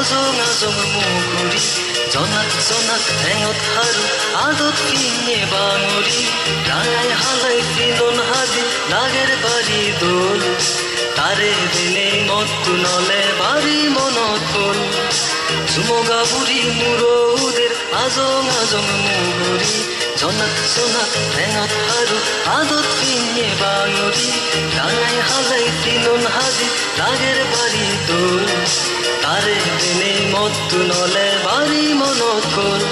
আজং আজং মুগুৰি জনাক জনাক ঠেঙত হাৰু আদত কিনে বাঙৰি ডাঙাই হালাই তিলন হাজি লাগেৰ বাৰী দোল তাৰে দিনে মতটো নলে বাৰী মনত হ'ল জুমগা বুঢ়ী মূৰৌদেৰ আজং আজং মুগুৰি জনাক জনাক ঠেঙত হাৰু আদত কিনে বাঙৰি ডাঙাই হালাই তিলন হাজি লাগেৰ বাৰী দোল তাৰে দিনে মতটো নলে বাৰী মনত হ'ল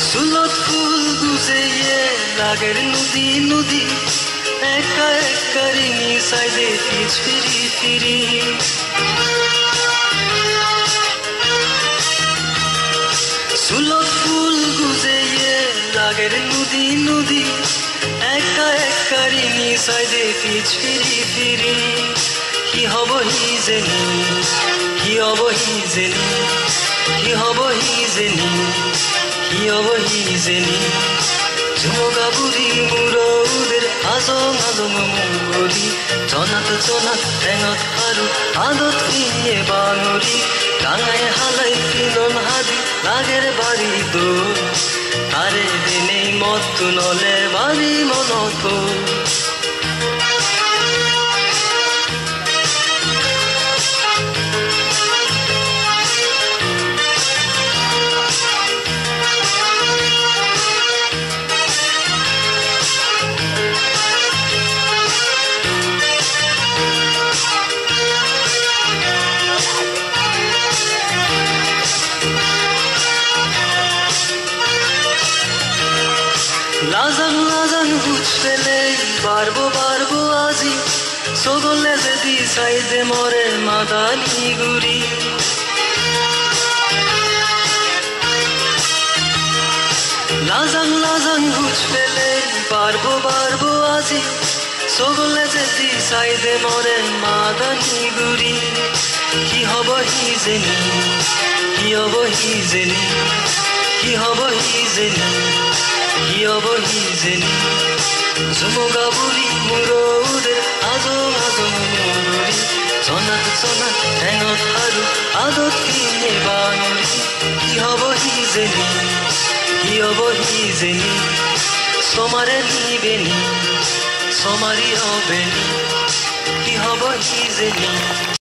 চুলত ফুল গুজে লাগের নদী নদী একা একা রিঙি সাইডে পিছ ফিরি ফিরি চুলত ফুল গুজে লাগের নদী নদী একা একা রিঙি সাইডে পিছ ফিরি ফিরি কি হব হি জেনি কি হব হি জেনি কি হব হি জেনি কি হব হি জেনি জুমগা বুঢ়ী মূৰৌদেৰ আজং আজং মুগুৰি জনাক জনাক ঠেঙত হাৰু আদত কিনে বাঙৰি ডাঙাই হালাই তিলন হাজি লাগেৰ বাৰী দোল তাৰে দিনে মতটো নলে বাৰী মনত হ'ল লাজাং লাজাং হুচ ফেলে বারবো বারবো আজি সগলে যদি সাইজে মরে মাদানি গুড়ি লাজাং লাজাং হুচ ফেলে বারবো বারবো আজি সগলে যদি সাইজে মরে মাদানি গুড়ি কি হব হি জেনি কি হব হি জেনি কি হব হি জেনি কি হব হি জেনি জুমগা বুঢ়ী মূৰৌদেৰ আজং আজং মুগুৰি জনাক জনাক ঠেঙত হাৰু আদত কিনে বাঙৰি কি হব হি জেনি কি হব হি জেনি সমাৰে নিবেনি সমাৰি হবেনি কি হব হি জেনি